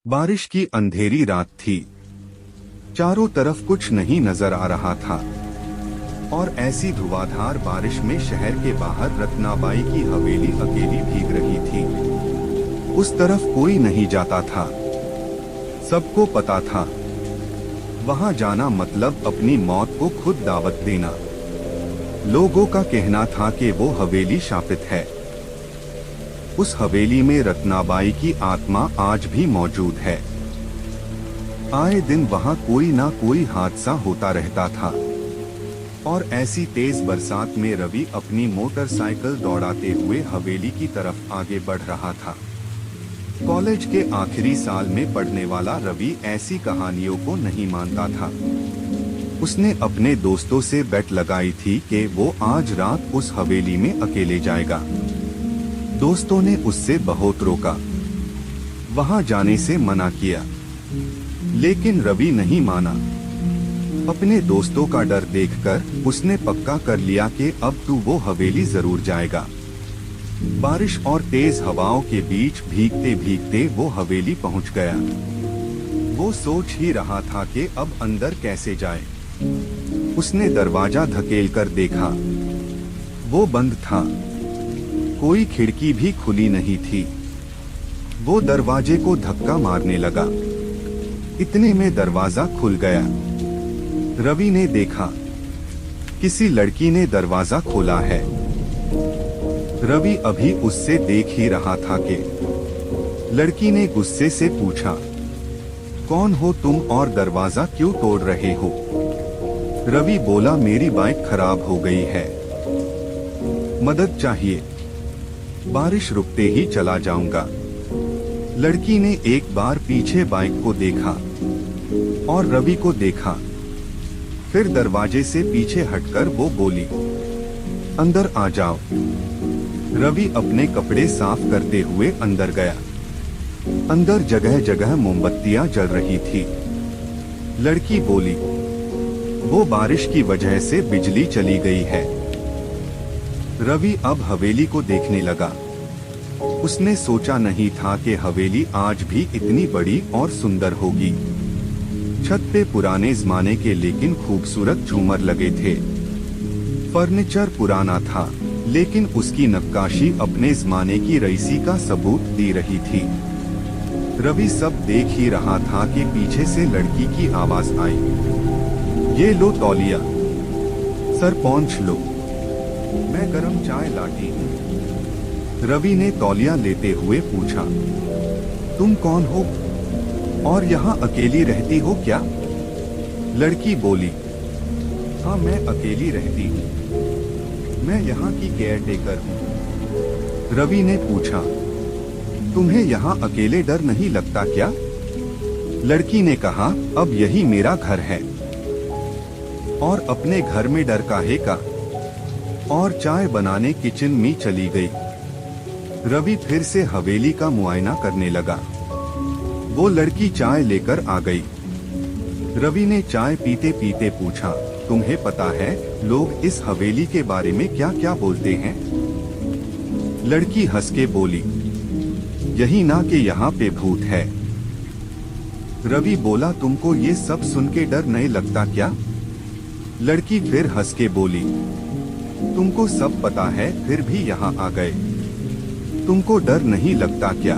बारिश की अंधेरी रात थी। चारों तरफ कुछ नहीं नजर आ रहा था और ऐसी धुआंधार बारिश में शहर के बाहर रत्नाबाई की हवेली अकेली भीग रही थी। उस तरफ कोई नहीं जाता था। सबको पता था वहां जाना मतलब अपनी मौत को खुद दावत देना। लोगों का कहना था कि वो हवेली शापित है। उस हवेली में रत्नाबाई की आत्मा आज भी मौजूद है। आए दिन वहां कोई ना कोई हादसा होता रहता था और ऐसी तेज बरसात में रवि अपनी मोटरसाइकिल दौड़ाते हुए हवेली की तरफ आगे बढ़ रहा था। कॉलेज के आखिरी साल में पढ़ने वाला रवि ऐसी कहानियों को नहीं मानता था। उसने अपने दोस्तों से बेट लगाई थी कि वो आज रात उस हवेली में अकेले जाएगा। दोस्तों ने उससे बहुत रोका, वहां जाने से मना किया, लेकिन रवि नहीं माना। अपने दोस्तों का डर देखकर उसने पक्का कर लिया कि अब तू वो हवेली जरूर जाएगा। बारिश और तेज हवाओं के बीच भीगते भीगते वो हवेली पहुंच गया। वो सोच ही रहा था कि अब अंदर कैसे जाए। उसने दरवाजा धकेलकर देखा, वो बंद था। कोई खिड़की भी खुली नहीं थी। वो दरवाजे को धक्का मारने लगा। इतने में दरवाजा खुल गया। रवि ने देखा किसी लड़की ने दरवाजा खोला है। रवि अभी उससे देख ही रहा था कि लड़की ने गुस्से से पूछा, कौन हो तुम और दरवाजा क्यों तोड़ रहे हो? रवि बोला, मेरी बाइक खराब हो गई है, मदद चाहिए। बारिश रुकते ही चला जाऊंगा। लड़की ने एक बार पीछे बाइक को देखा और रवि को देखा। फिर दरवाजे से पीछे हटकर वो बोली, अंदर आ जाओ। रवि अपने कपड़े साफ करते हुए अंदर गया। अंदर जगह जगह मोमबत्तियां जल रही थी। लड़की बोली, वो बारिश की वजह से बिजली चली गई है। रवि अब हवेली को देखने लगा। उसने सोचा नहीं था कि हवेली आज भी इतनी बड़ी और सुंदर होगी। छत पे पुराने जमाने के लेकिन खूबसूरत झूमर लगे थे। फर्नीचर पुराना था, लेकिन उसकी नक्काशी अपने जमाने की रईसी का सबूत दे रही थी। रवि सब देख ही रहा था कि पीछे से लड़की की आवाज आई, ये लो तौलिया, सर पोंछ लो, मैं गरम चाय लाती हूँ। रवि ने तौलिया लेते हुए पूछा, तुम कौन हो और यहाँ अकेली रहती हो क्या? लड़की बोली, हाँ मैं अकेली रहती हूँ, मैं यहाँ की केयरटेकर हूँ। रवि ने पूछा, तुम्हें यहाँ अकेले डर नहीं लगता क्या? लड़की ने कहा, अब यही मेरा घर है और अपने घर में डर काहे का? और चाय बनाने किचन में चली गई। रवि फिर से हवेली का मुआयना करने लगा। वो लड़की चाय लेकर आ गई। रवि ने चाय पीते पीते पूछा, तुम्हें पता है लोग इस हवेली के बारे में क्या क्या बोलते हैं? लड़की हंस के बोली, यही ना कि यहाँ पे भूत है। रवि बोला, तुमको ये सब सुन के डर नहीं लगता क्या? लड़की फिर हंस के बोली, तुमको सब पता है फिर भी यहाँ आ गए, तुमको डर नहीं लगता क्या?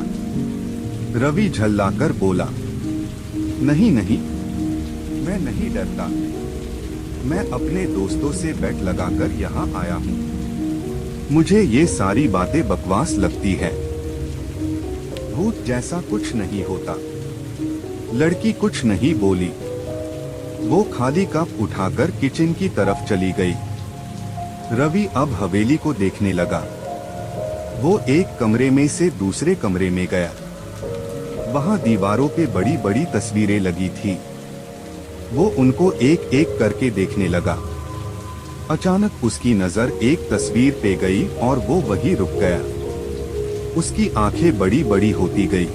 रवि झल्लाकर बोला, नहीं नहीं, मैं नहीं डरता, मैं अपने दोस्तों से बेट लगाकर यहाँ आया हूँ। मुझे ये सारी बातें बकवास लगती है। भूत जैसा कुछ नहीं होता। लड़की कुछ नहीं बोली। वो खाली कप उठाकर किचन की तरफ चली गई। रवि अब हवेली को देखने लगा। वो एक कमरे में से दूसरे कमरे में गया। वहां दीवारों पे बड़ी बड़ी तस्वीरें लगी थी। वो उनको एक एक करके देखने लगा। अचानक उसकी नजर एक तस्वीर पे गई और वो वहीं रुक गया। उसकी आंखें बड़ी बड़ी होती गई।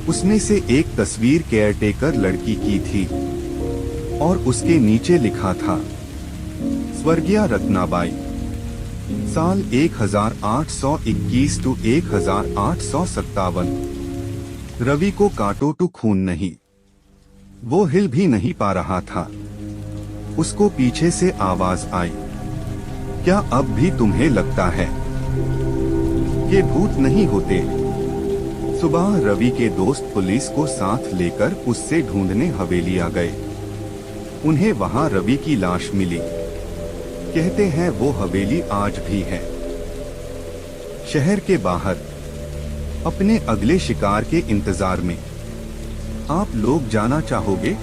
उसमें से एक तस्वीर केयरटेकर लड़की की थी और उसके नीचे लिखा था, स्वर्गीय रत्नाबाई, साल 1821 to 1857। रवि को काटो तो खून नहीं। वो हिल भी नहीं पा रहा था। उसको पीछे से आवाज आई, क्या अब भी तुम्हें लगता है कि भूत नहीं होते? सुबह रवि के दोस्त पुलिस को साथ लेकर उससे ढूंढने हवेली आ गए। उन्हें वहां रवि की लाश मिली। कहते हैं वो हवेली आज भी है शहर के बाहर, अपने अगले शिकार के इंतजार में। आप लोग जाना चाहोगे?